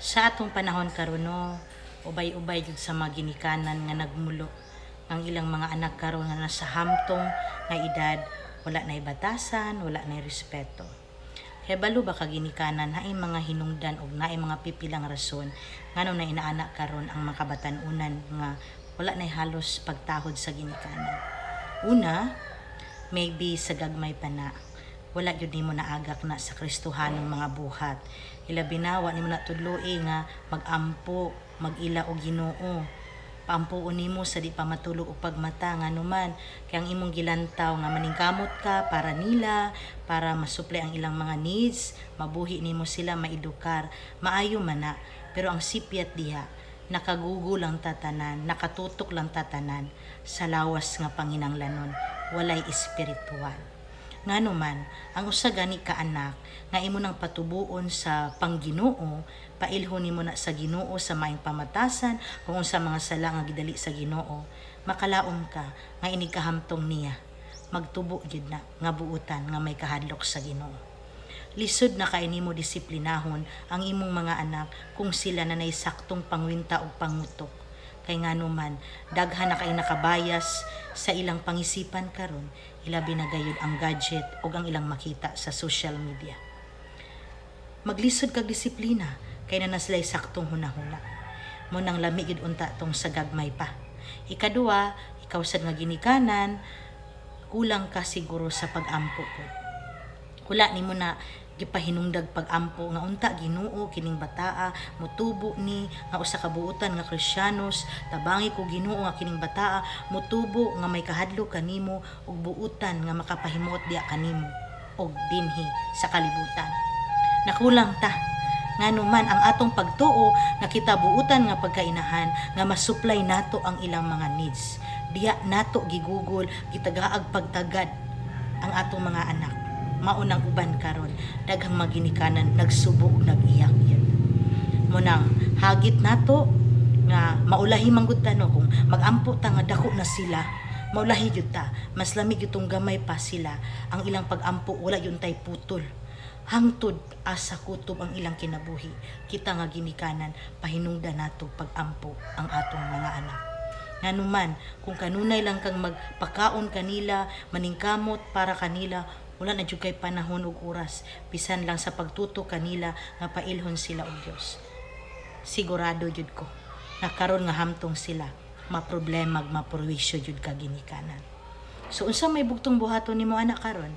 Sa atong panahon karon no, ubay-ubay jud sa mga ginikanan nga nagmulo ang ilang mga anak karon nga nasa hamtong nga edad, wala nay batasan, wala nay respeto. Kaya balo ba ka ginikanan haay mga hinungdan ug naay mga pipilang rason ngano na inaanak karon ang mga kabatan-unan nga wala nay halos pagtahod sa ginikanan. Una, maybe sa gagmay pa na wala jud nimo naagak na sa Kristohanong mga buhat. Ilabi na wa nimo na tudloi nga magampo, magila og Ginoo. Paampuon nimo sa di pa matulog og pagmata nga numan kay ang imong gilantaw nga maningkamot ka para nila, para masuple ang ilang mga needs, mabuhi nimo sila maedukar, maayo man na. Pero ang sipyat diha, nakagugol lang tatanan, nakatutok lang tatanan sa lawas nga panginanglanon, walay espiritual. Ngano man, ang usa gani ka anak nga imo nang patubuon sa pangginoo, pailhon nimo na sa Ginoo sa maayong pamatasan kung unsa mga sala nga gidali sa Ginoo, makalaom ka nga inig kahamtong niya. Magtubo jud na nga buutan nga may kahadlok sa Ginoo. Lisod na kay nimo disiplinahon ang imong mga anak kung sila na saktong pangwinta o pangutok. Kay ngano man, daghan na kay nakabayas sa ilang pangisipan karon, ilabi na gayud ang gadget o ang ilang makita sa social media. Maglisod kag disiplina kay na naslay saktong hunahuna. Mo nang lami gid unta tong sa gagmay pa. Ikaduha, ikaw sad nga ginikanan, kulang ka siguro sa pag-ampo po. Wala nimo na gipahinungdag pag-ampo nga unta Ginoo kining bataa motubo ni nga usa ka buutan nga Kristiyanos, tabangi ko Ginoo nga kining bataa motubo nga may kahadlok kanimo ug buutan nga makapahimot diha kanimo og dinhi sa kalibutan. Nakulang ta ngano man ang atong pagtuo nga kita buutan nga pagkainahan nga masupply nato ang ilang mga needs. Diha nato gigugol gitagaag pagtagad ang atong mga anak. Maunang uban karon daghang maginikanan nagsubo ug nag-iyak yun. Munang hagit nato nga maulahi manggud ta no kung magampo ta nga dako na sila, maulahi jud ta mas lamig itong gamay pa sila, ang ilang pagampo wala yun tay putol. Hangtod asa kutob ang ilang kinabuhi, kita nga ginikanan pahinungdan nato pagampo ang atong mga anak. Nganuman kung kanunay lang kang magpakaon kanila, maningkamot para kanila, wala na jud kay panahon ug oras bisan lang sa pagtuto kanila nga pailhon sila og Dios. Sigurado jud ko na karon nga hamtong sila maproblema ug mapurwisyo jud ka ginikanan. So unsa may bugtong buhaton nimo anak karon?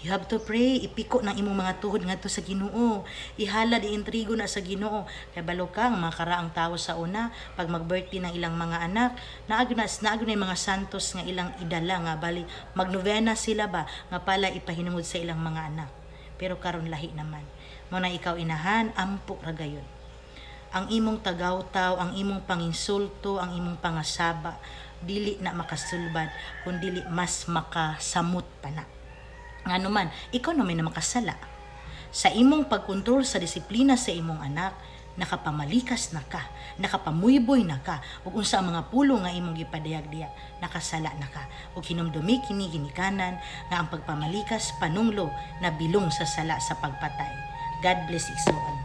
You have to pray, ipiko ng imong mga tuhod ngadto sa Ginoo. Ihalad, iintrigo na sa Ginoo. Kay balo kang mga karaang tawo sa una, pag mag-birthday ng ilang mga anak, naagyo na mga santos nga ilang idala nga bali magnovena sila ba nga pala ipahinungod sa ilang mga anak. Pero karon lahi naman. Mo na ikaw inahan, ampo ra gayon. Ang imong tagaw-taw, ang imong panginsulto, ang imong pangasaba, dili na makasulbad, kun dili mas makasamot pa na. Ngano man, ikaw na may makasala. Sa imong pagkontrol sa disiplina sa imong anak, nakapamalikas na ka, nakapamuyboy na ka, ug unsa ang mga pulo nga imong gipadayag diya, nakasala na ka. Ug hinumdumi kini ginikanan nga ang pagpamalikas panunglo na bilong sa sala sa pagpatay. God bless you all.